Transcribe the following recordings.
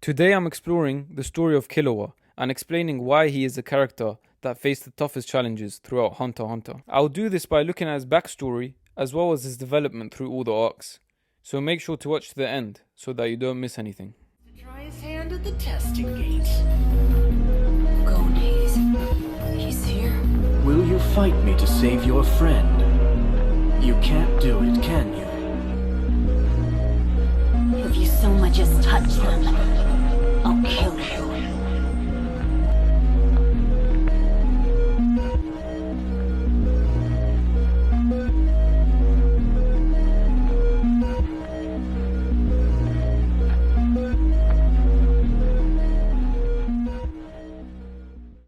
Today I'm exploring the story of Killua and explaining why he is a character that faced the toughest challenges throughout Hunter x Hunter. I'll do this by looking at his backstory as well as his development through all the arcs. So make sure to watch to the end so that you don't miss anything. Try his hand at the testing gate. Gonies. He's here? Will you fight me to save your friend? You can't do it, can you? If you so much as touch them, I'll kill you.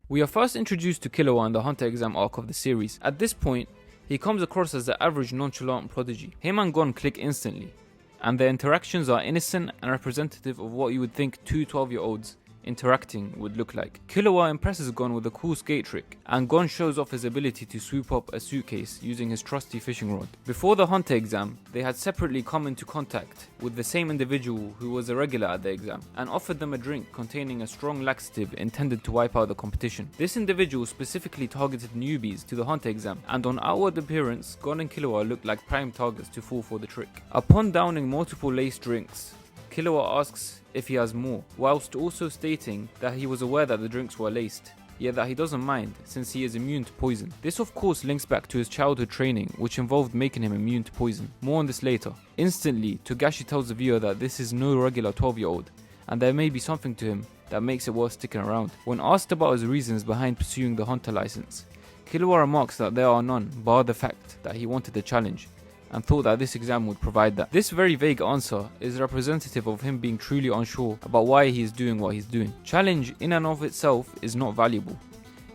We are first introduced to Killua in the Hunter exam arc of the series. At this point, he comes across as the average nonchalant prodigy. Him and Gon click instantly, and their interactions are innocent and representative of what you would think two 12-year-olds interacting would look like. Killua impresses Gon with a cool skate trick, and Gon shows off his ability to swoop up a suitcase using his trusty fishing rod. Before the Hunter exam, they had separately come into contact with the same individual who was a regular at the exam, and offered them a drink containing a strong laxative intended to wipe out the competition. This individual specifically targeted newbies to the Hunter exam, and on outward appearance, Gon and Killua looked like prime targets to fall for the trick. Upon downing multiple laced drinks, Killua asks if he has more, whilst also stating that he was aware that the drinks were laced, yet that he doesn't mind since he is immune to poison. This of course links back to his childhood training, which involved making him immune to poison. More on this later. Instantly, Togashi tells the viewer that this is no regular 12-year-old, and there may be something to him that makes it worth sticking around. When asked about his reasons behind pursuing the Hunter license, Killua remarks that there are none, bar the fact that he wanted the challenge, and thought that this exam would provide that. This very vague answer is representative of him being truly unsure about why he is doing what he's doing. Challenge in and of itself is not valuable.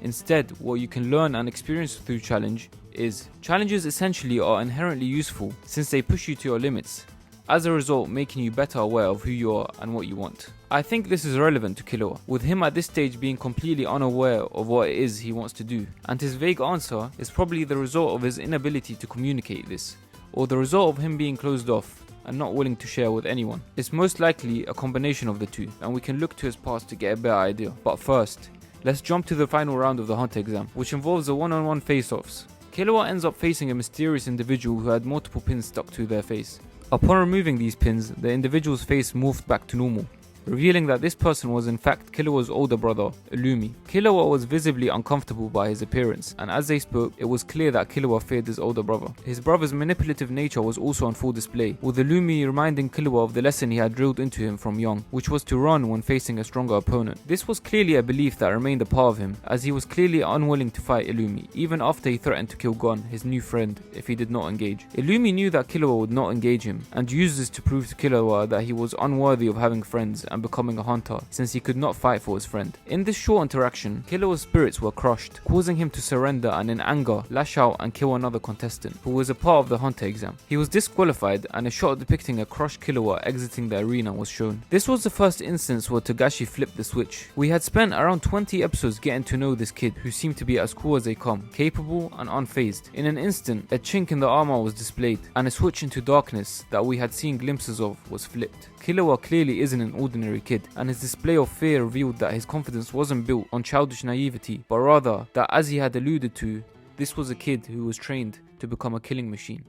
Instead, what you can learn and experience through challenge is challenges essentially are inherently useful since they push you to your limits, as a result making you better aware of who you are and what you want. I think this is relevant to Killua, with him at this stage being completely unaware of what it is he wants to do, and his vague answer is probably the result of his inability to communicate this, or the result of him being closed off and not willing to share with anyone. It's most likely a combination of the two, and we can look to his past to get a better idea. But first, let's jump to the final round of the Hunter exam, which involves the one-on-one face-offs. Killua ends up facing a mysterious individual who had multiple pins stuck to their face. Upon removing these pins, the individual's face morphed back to normal, revealing that this person was in fact Killua's older brother, Illumi. Killua was visibly uncomfortable by his appearance, and as they spoke, it was clear that Killua feared his older brother. His brother's manipulative nature was also on full display, with Illumi reminding Killua of the lesson he had drilled into him from young, which was to run when facing a stronger opponent. This was clearly a belief that remained a part of him, as he was clearly unwilling to fight Illumi, even after he threatened to kill Gon, his new friend, if he did not engage. Illumi knew that Killua would not engage him, and used this to prove to Killua that he was unworthy of having friends and becoming a hunter, since he could not fight for his friend. In this short interaction, Killua's spirits were crushed, causing him to surrender and in anger lash out and kill another contestant who was a part of the Hunter exam. He was disqualified, and a shot depicting a crushed Killua exiting the arena was shown. This was the first instance where Togashi flipped the switch. We had spent around 20 episodes getting to know this kid, who seemed to be as cool as they come, capable and unfazed. In an instant, a chink in the armor was displayed, and a switch into darkness that we had seen glimpses of was flipped. Killua clearly isn't an ordinary kid, and his display of fear revealed that his confidence wasn't built on childish naivety, but rather that, as he had alluded to, this was a kid who was trained to become a killing machine,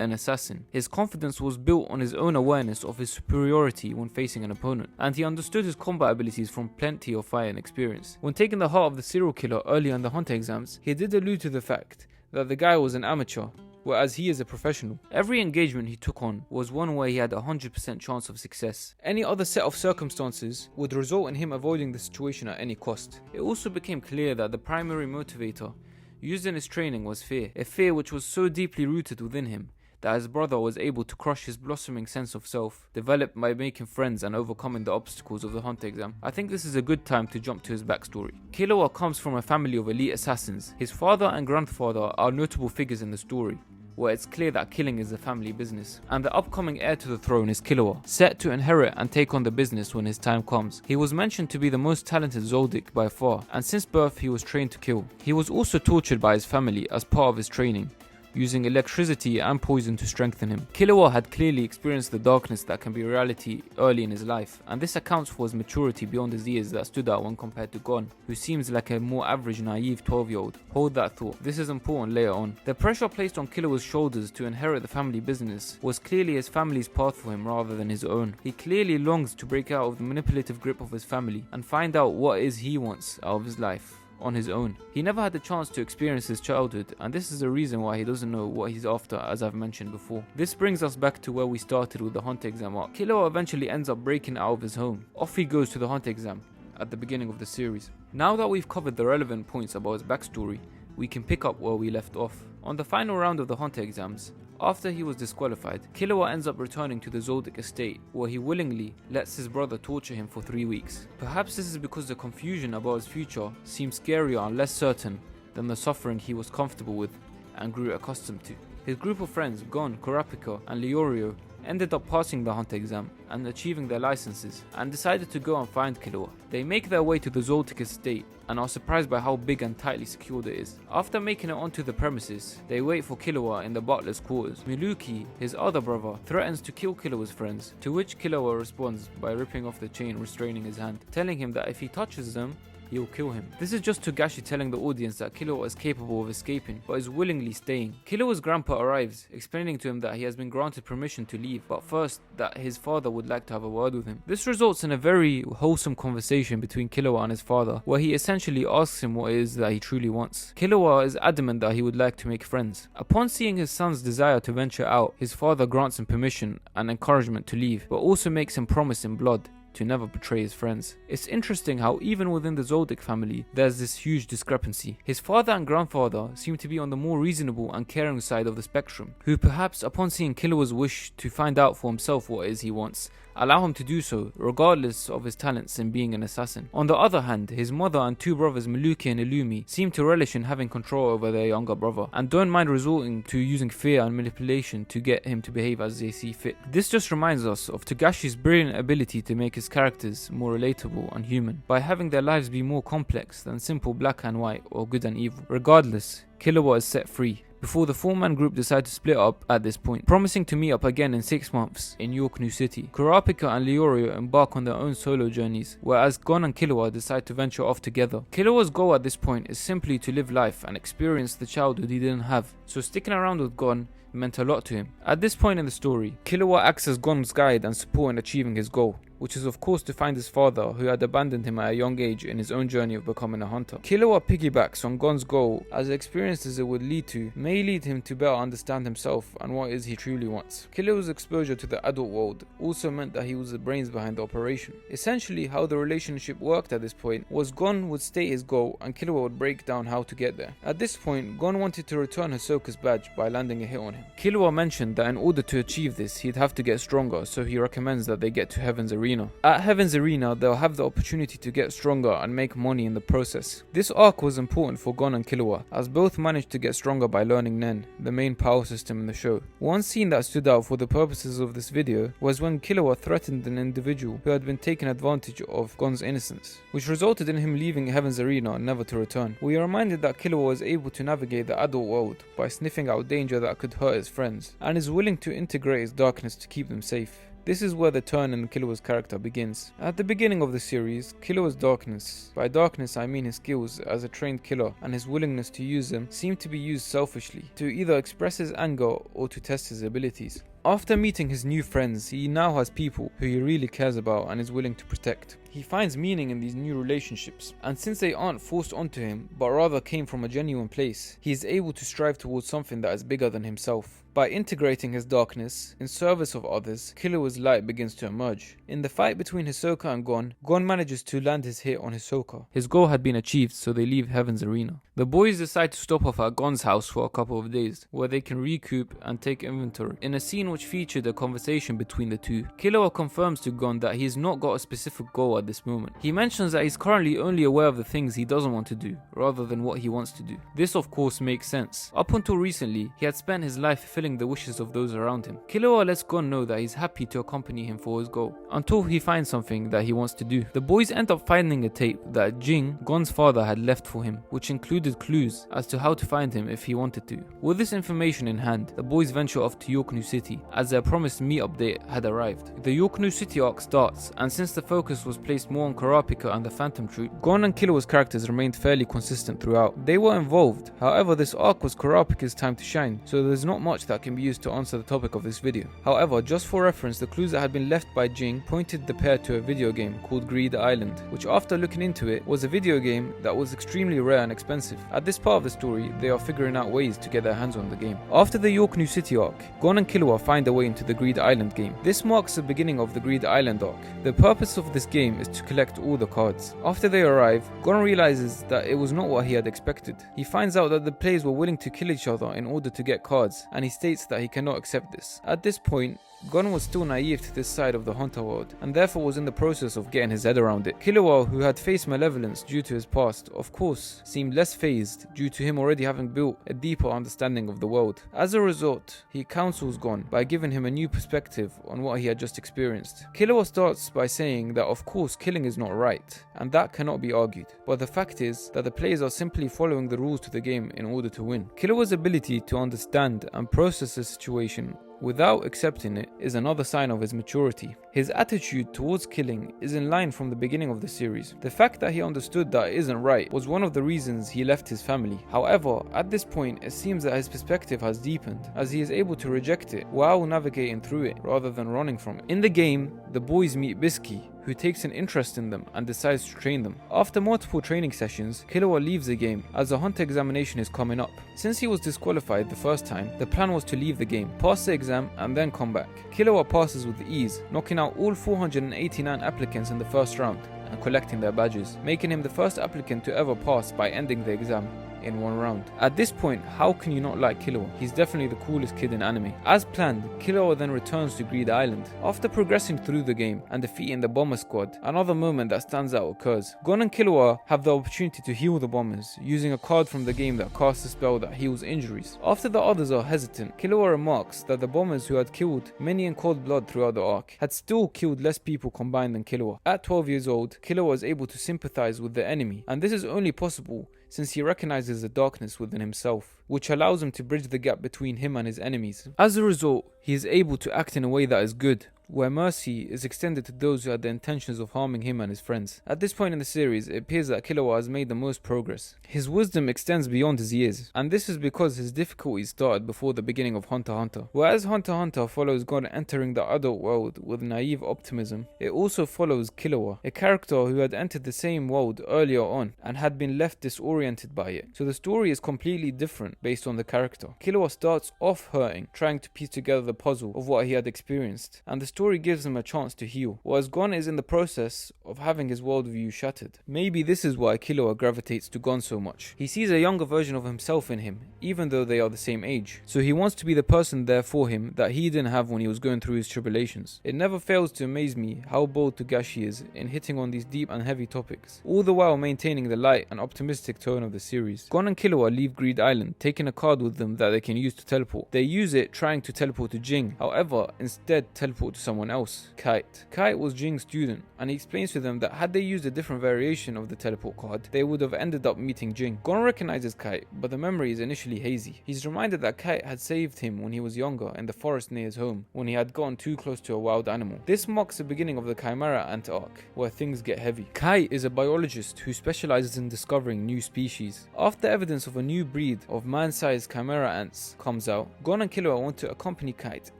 an assassin. His confidence was built on his own awareness of his superiority when facing an opponent, and he understood his combat abilities from plenty of fire and experience. When taking the heart of the serial killer early in the Hunter exams, he did allude to the fact that the guy was an amateur, whereas he is a professional. Every engagement he took on was one where he had a 100% chance of success. Any other set of circumstances would result in him avoiding the situation at any cost. It also became clear that the primary motivator used in his training was fear, a fear which was so deeply rooted within him that his brother was able to crush his blossoming sense of self, developed by making friends and overcoming the obstacles of the Hunter exam. I think this is a good time to jump to his backstory. Killua comes from a family of elite assassins. His father and grandfather are notable figures in the story, where it's clear that killing is a family business, and the upcoming heir to the throne is Killua, set to inherit and take on the business when his time comes. He was mentioned to be the most talented Zoldyck by far, and since birth he was trained to kill. He was also tortured by his family as part of his training, using electricity and poison to strengthen him. Killua had clearly experienced the darkness that can be reality early in his life, and this accounts for his maturity beyond his years that stood out when compared to Gon, who seems like a more average naive 12-year-old. Hold that thought, this is important later on. The pressure placed on Killua's shoulders to inherit the family business was clearly his family's path for him rather than his own. He clearly longs to break out of the manipulative grip of his family and find out what it is he wants out of his life on his own. He never had the chance to experience his childhood, and this is the reason why he doesn't know what he's after, as I've mentioned before. This brings us back to where we started with the Hunter exam arc. Killua eventually ends up breaking out of his home. Off he goes to the Hunter exam at the beginning of the series. Now that we've covered the relevant points about his backstory, we can pick up where we left off. On the final round of the Hunter exams, after he was disqualified, Killua ends up returning to the Zoldyck estate, where he willingly lets his brother torture him for 3 weeks. Perhaps this is because the confusion about his future seemed scarier and less certain than the suffering he was comfortable with and grew accustomed to. His group of friends, Gon, Kurapika and Yoshiro, ended up passing the Hunter exam and achieving their licenses, and decided to go and find Killua. They make their way to the Zoldyck estate and are surprised by how big and tightly secured it is. After making it onto the premises, they wait for Killua in the butler's quarters. Miluki, his other brother, threatens to kill Killua's friends, to which Killua responds by ripping off the chain restraining his hand, telling him that if he touches them, he'll kill him. This is just Togashi telling the audience that Killua is capable of escaping, but is willingly staying. Killua's grandpa arrives, explaining to him that he has been granted permission to leave, but first that his father would like to have a word with him. This results in a very wholesome conversation between Killua and his father, where he essentially asks him what it is that he truly wants. Killua is adamant that he would like to make friends. Upon seeing his son's desire to venture out, his father grants him permission and encouragement to leave, but also makes him promise in blood to never betray his friends. It's interesting how even within the Zoldyck family, there's this huge discrepancy. His father and grandfather seem to be on the more reasonable and caring side of the spectrum, who perhaps upon seeing Killua's wish to find out for himself what it is he wants, allow him to do so, regardless of his talents in being an assassin. On the other hand, his mother and two brothers Miluki and Illumi seem to relish in having control over their younger brother, and don't mind resorting to using fear and manipulation to get him to behave as they see fit. This just reminds us of Togashi's brilliant ability to make his characters more relatable and human, by having their lives be more complex than simple black and white or good and evil. Regardless, Killua is set free, before the four-man group decide to split up at this point, promising to meet up again in 6 months in Yorknew City. Kurapika and Yoshiro embark on their own solo journeys, whereas Gon and Killua decide to venture off together. Killua's goal at this point is simply to live life and experience the childhood he didn't have, so sticking around with Gon meant a lot to him. At this point in the story, Killua acts as Gon's guide and support in achieving his goal, which is of course to find his father, who had abandoned him at a young age in his own journey of becoming a hunter. Killua piggybacks on Gon's goal, as the experiences it would lead to may lead him to better understand himself and what it is he truly wants. Killua's exposure to the adult world also meant that he was the brains behind the operation. Essentially, how the relationship worked at this point was Gon would state his goal and Killua would break down how to get there. At this point, Gon wanted to return Hisoka's badge by landing a hit on him. Killua mentioned that in order to achieve this, he'd have to get stronger, so he recommends that they get to Heaven's Arena. At Heaven's Arena, they'll have the opportunity to get stronger and make money in the process. This arc was important for Gon and Killua, as both managed to get stronger by learning Nen, the main power system in the show. One scene that stood out for the purposes of this video was when Killua threatened an individual who had been taking advantage of Gon's innocence, which resulted in him leaving Heaven's Arena never to return. We are reminded that Killua was able to navigate the adult world by sniffing out danger that could hurt his friends, and is willing to integrate his darkness to keep them safe. This is where the turn in Killua's character begins. At the beginning of the series, Killua's darkness, by darkness I mean his skills as a trained killer and his willingness to use them, seemed to be used selfishly, to either express his anger or to test his abilities. After meeting his new friends, he now has people who he really cares about and is willing to protect. He finds meaning in these new relationships, and since they aren't forced onto him, but rather came from a genuine place, he is able to strive towards something that is bigger than himself. By integrating his darkness in service of others, Killua's light begins to emerge. In the fight between Hisoka and Gon, Gon manages to land his hit on Hisoka. His goal had been achieved, so they leave Heaven's Arena. The boys decide to stop off at Gon's house for a couple of days, where they can recoup and take inventory. In a scene which featured a conversation between the two. Killua confirms to Gon that he's not got a specific goal at this moment. He mentions that he's currently only aware of the things he doesn't want to do, rather than what he wants to do. This of course makes sense. Up until recently, he had spent his life fulfilling the wishes of those around him. Killua lets Gon know that he's happy to accompany him for his goal, until he finds something that he wants to do. The boys end up finding a tape that Ging, Gon's father, had left for him, which included clues as to how to find him if he wanted to. With this information in hand, the boys venture off to Yorknew City, as their promised meet-up date had arrived. The Yorknew City Arc starts, and since the focus was placed more on Kurapika and the Phantom Troop, Gon and Killua's characters remained fairly consistent throughout. They were involved, however this arc was Kurapika's time to shine, so there's not much that can be used to answer the topic of this video. However, just for reference, the clues that had been left by Ging pointed the pair to a video game called Greed Island, which after looking into it was a video game that was extremely rare and expensive. At this part of the story, they are figuring out ways to get their hands on the game. After the Yorknew City Arc, Gon and Killua find their way into the Greed Island game. This marks the beginning of the Greed Island arc. The purpose of this game is to collect all the cards. After they arrive, Gon realizes that it was not what he had expected. He finds out that the players were willing to kill each other in order to get cards, and he states that he cannot accept this. At this point, Gon was still naive to this side of the hunter world, and therefore was in the process of getting his head around it. Killua, who had faced malevolence due to his past, of course, seemed less fazed due to him already having built a deeper understanding of the world. As a result, he counsels Gon by giving him a new perspective on what he had just experienced. Killua starts by saying that of course killing is not right, and that cannot be argued, but the fact is that the players are simply following the rules to the game in order to win. Killua's ability to understand and process the situation without accepting it is another sign of his maturity. His attitude towards killing is in line from the beginning of the series. The fact that he understood that it isn't right was one of the reasons he left his family. However, at this point it seems that his perspective has deepened, as he is able to reject it while navigating through it rather than running from it. In the game, the boys meet Bisky, who takes an interest in them and decides to train them. After multiple training sessions, Killua leaves the game as the hunter examination is coming up. Since he was disqualified the first time, the plan was to leave the game, pass the exam and then come back. Killua passes with ease, knocking out all 489 applicants in the first round and collecting their badges, making him the first applicant to ever pass by ending the exam in one round. At this point, how can you not like Killua? He's definitely the coolest kid in anime. As planned, Killua then returns to Greed Island. After progressing through the game and defeating the bomber squad, another moment that stands out occurs. Gon and Killua have the opportunity to heal the bombers using a card from the game that casts a spell that heals injuries. After the others are hesitant, Killua remarks that the bombers who had killed many in cold blood throughout the arc had still killed less people combined than Killua. At 12 years old, Killua is able to sympathize with the enemy, and this is only possible since he recognizes the darkness within himself, which allows him to bridge the gap between him and his enemies. As a result, he is able to act in a way that is good, where mercy is extended to those who had the intentions of harming him and his friends. At this point in the series, it appears that Killua has made the most progress. His wisdom extends beyond his years, and this is because his difficulties started before the beginning of Hunter x Hunter. Whereas Hunter x Hunter follows Gon entering the adult world with naive optimism, it also follows Killua, a character who had entered the same world earlier on and had been left disoriented by it. So the story is completely different based on the character. Killua starts off hurting, trying to piece together the puzzle of what he had experienced, and the story gives him a chance to heal, whereas Gon is in the process of having his worldview shattered. Maybe this is why Killua gravitates to Gon so much. He sees a younger version of himself in him, even though they are the same age. So he wants to be the person there for him that he didn't have when he was going through his tribulations. It never fails to amaze me how bold Togashi is in hitting on these deep and heavy topics, all the while maintaining the light and optimistic tone of the series. Gon and Killua leave Greed Island, taking a card with them that they can use to teleport. They use it trying to teleport to Ging, however, instead teleport to someone else, Kite. Kite was Jing's student, and he explains to them that had they used a different variation of the teleport card, they would have ended up meeting Ging. Gon recognizes Kite, but the memory is initially hazy. He's reminded that Kite had saved him when he was younger in the forest near his home, when he had gotten too close to a wild animal. This marks the beginning of the Chimera Ant Arc, where things get heavy. Kite is a biologist who specializes in discovering new species. After evidence of a new breed of man-sized Chimera ants comes out, Gon and Killua want to accompany Kite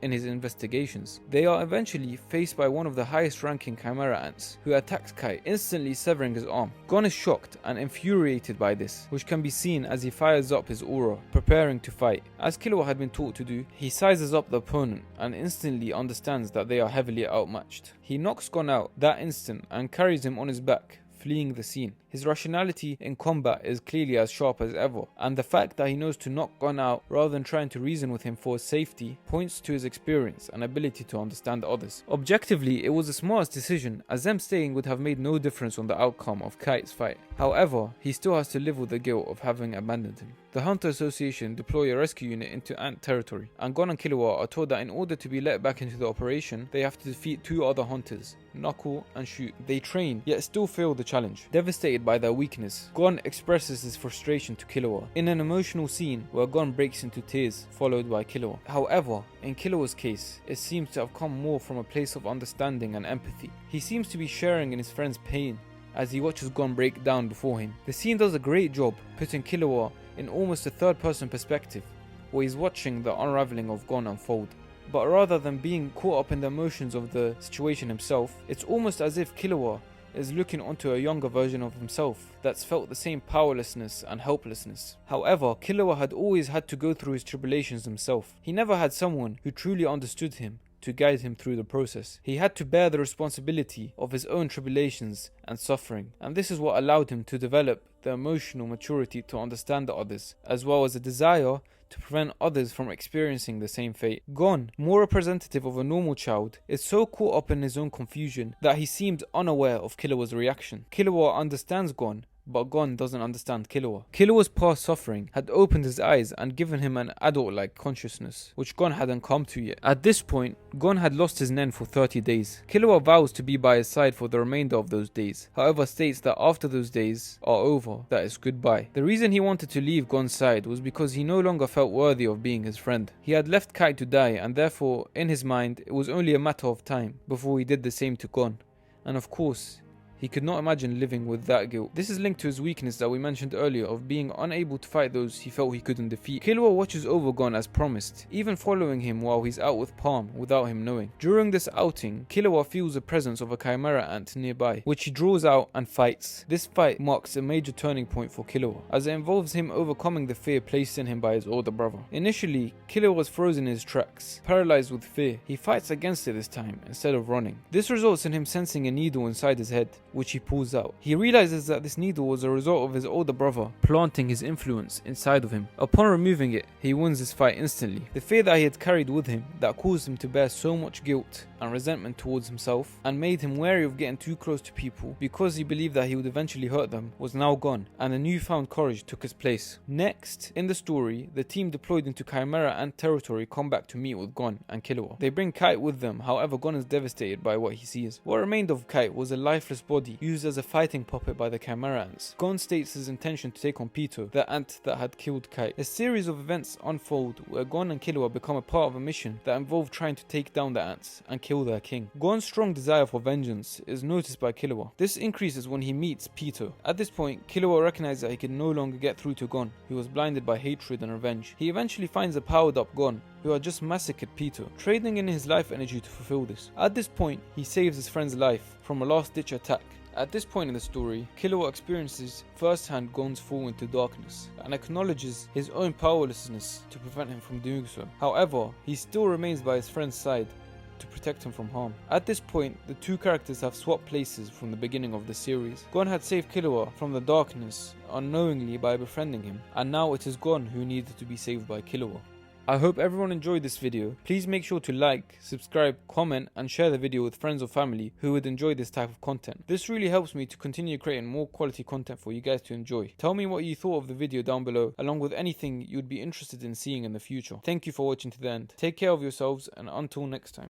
in his investigations. They are eventually faced by one of the highest ranking Chimera ants, who attacks Kite, instantly severing his arm. Gon is shocked and infuriated by this, which can be seen as he fires up his aura, preparing to fight. As Killua had been taught to do, he sizes up the opponent and instantly understands that they are heavily outmatched. He knocks Gon out that instant and carries him on his back, fleeing the scene. His rationality in combat is clearly as sharp as ever, and the fact that he knows to knock Gon out rather than trying to reason with him for his safety points to his experience and ability to understand others. Objectively, it was the smartest decision, as them staying would have made no difference on the outcome of Kite's fight. However, he still has to live with the guilt of having abandoned him. The Hunter Association deploy a rescue unit into Ant territory, and Gon and Killua are told that in order to be let back into the operation, they have to defeat 2 other hunters, Knuckle and Shoot. They train, yet still fail the challenge. Devastated by their weakness, Gon expresses his frustration to Killua in an emotional scene where Gon breaks into tears, followed by Killua. However, in Killua's case, it seems to have come more from a place of understanding and empathy. He seems to be sharing in his friend's pain as he watches Gon break down before him. The scene does a great job putting Killua in almost a third-person perspective, where he's watching the unraveling of Gon unfold. But rather than being caught up in the emotions of the situation himself, it's almost as if Killua is looking onto a younger version of himself that's felt the same powerlessness and helplessness. However, Killua had always had to go through his tribulations himself. He never had someone who truly understood him to guide him through the process. He had to bear the responsibility of his own tribulations and suffering, and this is what allowed him to develop the emotional maturity to understand the others, as well as a desire to prevent others from experiencing the same fate. Gon, more representative of a normal child, is so caught up in his own confusion that he seemed unaware of Killua's reaction. Killua understands Gon, but Gon doesn't understand Killua. Killua's past suffering had opened his eyes and given him an adult-like consciousness, which Gon hadn't come to yet. At this point, Gon had lost his Nen for 30 days. Killua vows to be by his side for the remainder of those days, however states that after those days are over, that is goodbye. The reason he wanted to leave Gon's side was because he no longer felt worthy of being his friend. He had left Kite to die, and therefore, in his mind, it was only a matter of time before he did the same to Gon. And of course, he could not imagine living with that guilt. This is linked to his weakness that we mentioned earlier of being unable to fight those he felt he couldn't defeat. Killua watches over Gon as promised, even following him while he's out with Palm without him knowing. During this outing, Killua feels the presence of a Chimera Ant nearby, which he draws out and fights. This fight marks a major turning point for Killua, as it involves him overcoming the fear placed in him by his older brother. Initially, Killua was frozen in his tracks, paralyzed with fear. He fights against it this time, instead of running. This results in him sensing a needle inside his head, which he pulls out. He realizes that this needle was a result of his older brother planting his influence inside of him. Upon removing it, he wins this fight instantly. The fear that he had carried with him that caused him to bear so much guilt and resentment towards himself and made him wary of getting too close to people because he believed that he would eventually hurt them was now gone, and a newfound courage took his place. Next, in the story, the team deployed into Chimera Ant territory come back to meet with Gon and Killua. They bring Kite with them, however Gon is devastated by what he sees. What remained of Kite was a lifeless body used as a fighting puppet by the Chimera Ants. Gon states his intention to take on Pito, the ant that had killed Kite. A series of events unfold where Gon and Killua become a part of a mission that involved trying to take down the ants and kill their king. Gon's strong desire for vengeance is noticed by Killua. This increases when he meets Pito. At this point, Killua recognizes that he can no longer get through to Gon, who was blinded by hatred and revenge. He eventually finds a powered up Gon, who had just massacred Pito, trading in his life energy to fulfill this. At this point, he saves his friend's life from a last-ditch attack. At this point in the story, Killua experiences firsthand Gon's fall into darkness and acknowledges his own powerlessness to prevent him from doing so. However, he still remains by his friend's side to protect him from harm. At this point, the two characters have swapped places from the beginning of the series. Gon had saved Killua from the darkness unknowingly by befriending him, and now it is Gon who needed to be saved by Killua. I hope everyone enjoyed this video. Please make sure to like, subscribe, comment and share the video with friends or family who would enjoy this type of content. This really helps me to continue creating more quality content for you guys to enjoy. Tell me what you thought of the video down below, along with anything you'd be interested in seeing in the future. Thank you for watching to the end. Take care of yourselves, and until next time.